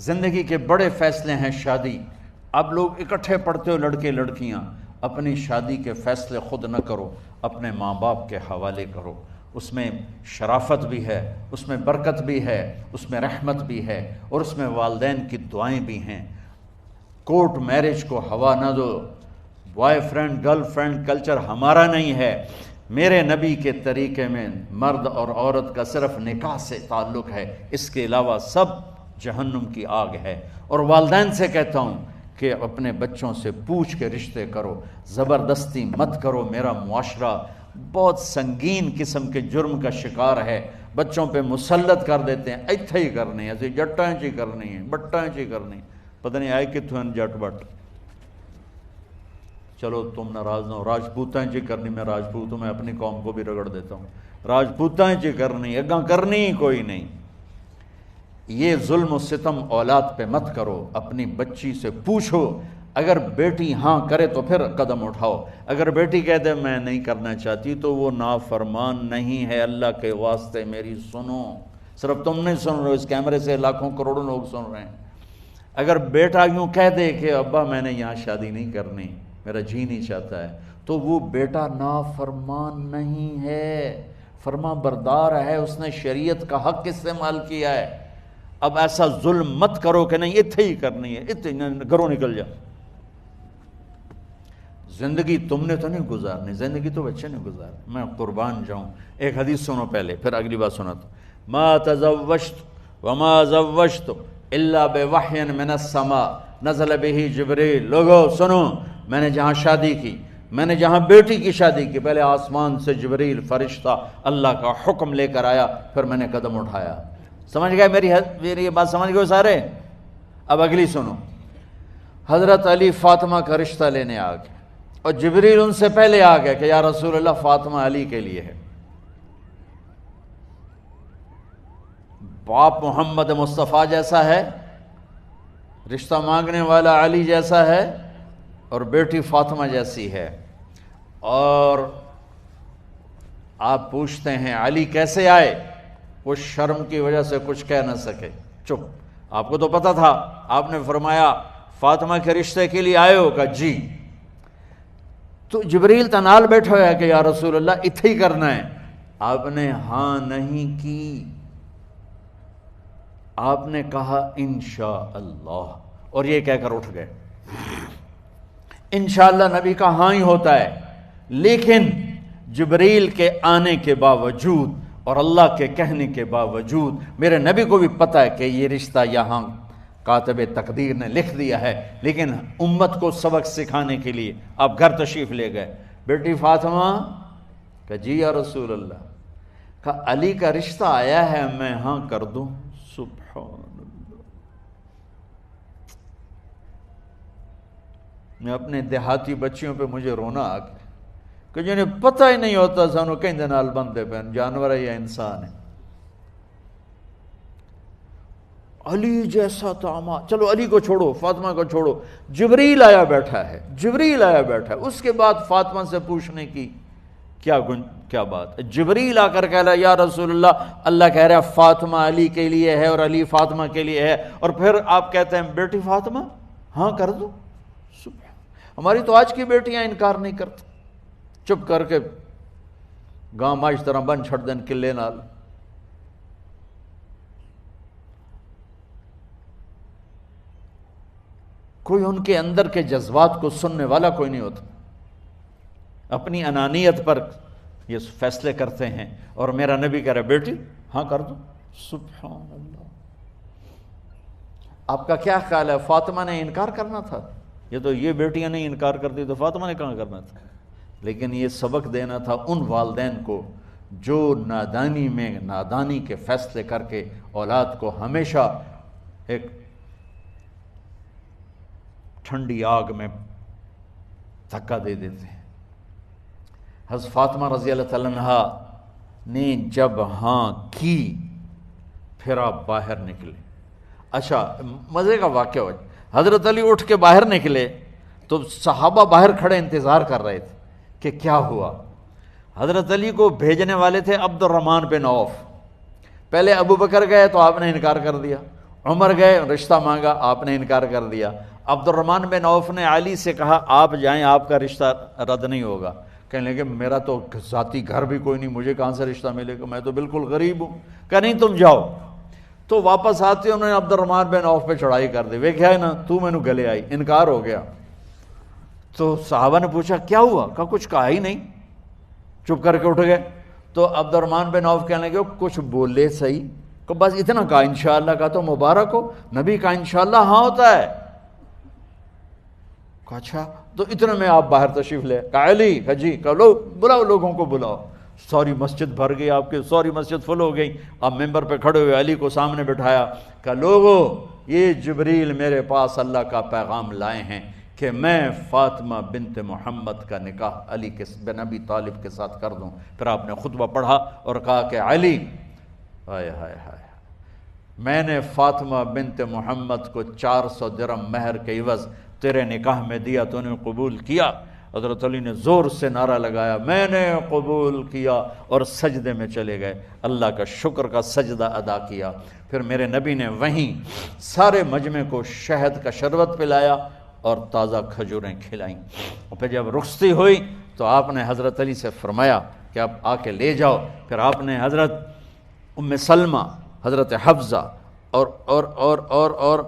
زندگی کے بڑے فیصلے ہیں شادی. اب لوگ اکٹھے پڑھتے ہو لڑکے لڑکیاں، اپنی شادی کے فیصلے خود نہ کرو، اپنے ماں باپ کے حوالے کرو. اس میں شرافت بھی ہے، اس میں برکت بھی ہے، اس میں رحمت بھی ہے، اور اس میں والدین کی دعائیں بھی ہیں. کورٹ میرج کو ہوا نہ دو. Boy friend girl friend culture ہمارا نہیں ہے. میرے نبی کے طریقے میں مرد اور عورت کا صرف نکاح سے تعلق ہے، اس کے علاوہ سب جہنم کی آگ ہے. اور والدین سے کہتا ہوں کہ اپنے بچوں سے پوچھ کے رشتے کرو، زبردستی مت کرو. میرا معاشرہ بہت سنگین قسم کے جرم کا شکار ہے. بچوں پہ مسلط کر دیتے ہیں، ایتھے ہی کرنی ہے، جٹائیں چی کرنی ہے، بٹائیں چی کرنی، پتہ نہیں آئے کتوں جٹ بٹ. چلو تم ناراض نہ ہو، راجپوتیں چی کرنی، میں راجپوت ہوں، میں اپنی قوم کو بھی رگڑ دیتا ہوں. راجپوتیں چی کرنی، اگاں کرنی ہی کوئی نہیں. یہ ظلم و ستم اولاد پہ مت کرو. اپنی بچی سے پوچھو، اگر بیٹی ہاں کرے تو پھر قدم اٹھاؤ. اگر بیٹی کہہ دے میں نہیں کرنا چاہتی تو وہ نافرمان نہیں ہے. اللہ کے واسطے میری سنو، صرف تم نہیں سن رہے، اس کیمرے سے لاکھوں کروڑوں لوگ سن رہے ہیں. اگر بیٹا یوں کہہ دے کہ ابا میں نے یہاں شادی نہیں کرنی، میرا جی نہیں چاہتا ہے، تو وہ بیٹا نافرمان نہیں ہے، فرما بردار ہے. اس نے شریعت کا حق استعمال کیا ہے. اب ایسا ظلم مت کرو کہ نہیں اتھے ہی کرنی ہے، اتھے گھروں نکل جا. زندگی تم نے تو نہیں گزارنی، زندگی تو بچے نے گزارنی. میں قربان جاؤں. ایک حدیث سنو پہلے، پھر اگلی بات سناتا. ما تزوجت وما زوجت الا بوحی من السماء نزل به جبریل. لوگو سنو، میں نے جہاں شادی کی، میں نے جہاں بیٹی کی شادی کی، پہلے آسمان سے جبریل فرشتہ اللہ کا حکم لے کر آیا، پھر میں نے قدم اٹھایا. سمجھ گئے میری یہ بات؟ سمجھ گئے سارے؟ اب اگلی سنو. حضرت علی فاطمہ کا رشتہ لینے آ گئے، اور جبریل ان سے پہلے آ گئے کہ یا رسول اللہ فاطمہ علی کے لیے ہے. باپ محمد مصطفیٰ جیسا ہے، رشتہ مانگنے والا علی جیسا ہے، اور بیٹی فاطمہ جیسی ہے. اور آپ پوچھتے ہیں علی کیسے آئے؟ وہ شرم کی وجہ سے کچھ کہہ نہ سکے، چپ. آپ کو تو پتا تھا، آپ نے فرمایا فاطمہ کے رشتے کے لیے آئے ہو؟ کہا جی. تو جبریل تنال بیٹھا ہوا ہے کہ یا رسول اللہ اتھے ہی کرنا ہے. آپ نے ہاں نہیں کی، آپ نے کہا انشاءاللہ، اور یہ کہہ کر اٹھ گئے. انشاءاللہ نبی کا ہاں ہی ہوتا ہے، لیکن جبریل کے آنے کے باوجود اور اللہ کے کہنے کے باوجود میرے نبی کو بھی پتہ ہے کہ یہ رشتہ یہاں کاتب تقدیر نے لکھ دیا ہے، لیکن امت کو سبق سکھانے کے لیے آپ گھر تشریف لے گئے. بیٹی فاطمہ کہ جی یا رسول اللہ. کہا علی کا رشتہ آیا ہے، میں ہاں کر دوں؟ سبحان اللہ. میں اپنے دیہاتی بچیوں پہ مجھے رونا آ گیا کہ جنہیں پتہ ہی نہیں ہوتا سانو کہیں دے نال بندے پہ جانور ہے یا انسان ہے. علی جیسا داماد، چلو علی کو چھوڑو، فاطمہ کو چھوڑو، جبریل آیا بیٹھا ہے، جبریل آیا بیٹھا ہے. اس کے بعد فاطمہ سے پوچھنے کی کیا بات ہے؟ جبریل آ کر کہہ رہا یا رسول اللہ، اللہ کہہ رہا ہے فاطمہ علی کے لیے ہے اور علی فاطمہ کے لیے ہے، اور پھر آپ کہتے ہیں بیٹی فاطمہ ہاں کر دو. ہماری تو آج کی بیٹیاں انکار نہیں کرتی، چپ کر کے گاں ماش طرح بن چھڑ دین کلے نال. کوئی ان کے اندر کے جذبات کو سننے والا کوئی نہیں ہوتا. اپنی انانیت پر یہ فیصلے کرتے ہیں، اور میرا نبی کہہ رہا بیٹی ہاں کر دو. سبحان اللہ. آپ کا کیا خیال ہے فاطمہ نے انکار کرنا تھا؟ یہ بیٹیاں نہیں انکار کرتی تو فاطمہ نے کہاں کرنا تھا؟ لیکن یہ سبق دینا تھا ان والدین کو جو نادانی میں نادانی کے فیصلے کر کے اولاد کو ہمیشہ ایک ٹھنڈی آگ میں دھکا دے دیتے ہیں. حضرت فاطمہ رضی اللہ تعالیٰ عنہا نے جب ہاں کی پھر آپ باہر نکلے. اچھا مزے کا واقعہ ہو، حضرت علی اٹھ کے باہر نکلے تو صحابہ باہر کھڑے انتظار کر رہے تھے کہ کیا ہوا. حضرت علی کو بھیجنے والے تھے عبد الرحمن بن عوف. پہلے ابو بکر گئے تو آپ نے انکار کر دیا، عمر گئے، رشتہ مانگا، آپ نے انکار کر دیا۔ عبد الرحمن بن عوف نے علی سے کہا آپ جائیں، آپ کا رشتہ رد نہیں ہوگا۔ کہنے لگے میرا تو ذاتی گھر بھی کوئی نہیں، مجھے کہاں سے رشتہ ملے گا، میں تو بالکل غریب ہوں۔ کہا نہیں تم جاؤ۔ تو واپس آتے انہوں نے عبد الرحمن بن عوف پہ چڑھائی کر دی، وہ کیا ہے نا تو میں نے گلے آئی، انکار ہو گیا۔ تو صحابہ نے پوچھا کیا ہوا؟ کہا کچھ کہا ہی نہیں، چپ کر کے اٹھ گئے۔ تو عبد الرحمن بن عوف کہنے لگے کچھ بولے صحیح، کہ بس اتنا کہا انشاءاللہ کا تو مبارک ہو، نبی کا انشاءاللہ ہاں ہوتا ہے۔ کہا اچھا تو اتنے میں آپ باہر تشریف لے۔ کہا علی، کہا جی، کہا لو بلاؤ، لوگوں کو بلاؤ۔ ساری مسجد بھر گئی، آپ کی ساری مسجد فل ہو گئی۔ آپ ممبر پہ کھڑے ہوئے علی کو سامنے بٹھایا، کہا لوگو یہ جبریل میرے پاس اللہ کا پیغام لائے ہیں کہ میں فاطمہ بنت محمد کا نکاح علی بن ابی طالب کے ساتھ کر دوں۔ پھر آپ نے خطبہ پڑھا اور کہا کہ علی، ہائے ہائے ہائے، میں نے فاطمہ بنت محمد کو 400 درہم مہر کے عوض تیرے نکاح میں دیا، تو نے قبول کیا؟ حضرت علی نے زور سے نعرہ لگایا میں نے قبول کیا، اور سجدے میں چلے گئے، اللہ کا شکر کا سجدہ ادا کیا۔ پھر میرے نبی نے وہیں سارے مجمع کو شہد کا شربت پلایا اور تازہ کھجوریں کھلائیں۔ اور پھر جب رخصتی ہوئی تو آپ نے حضرت علی سے فرمایا کہ آپ آ کے لے جاؤ۔ پھر آپ نے حضرت ام سلمہ، حضرت حفصہ اور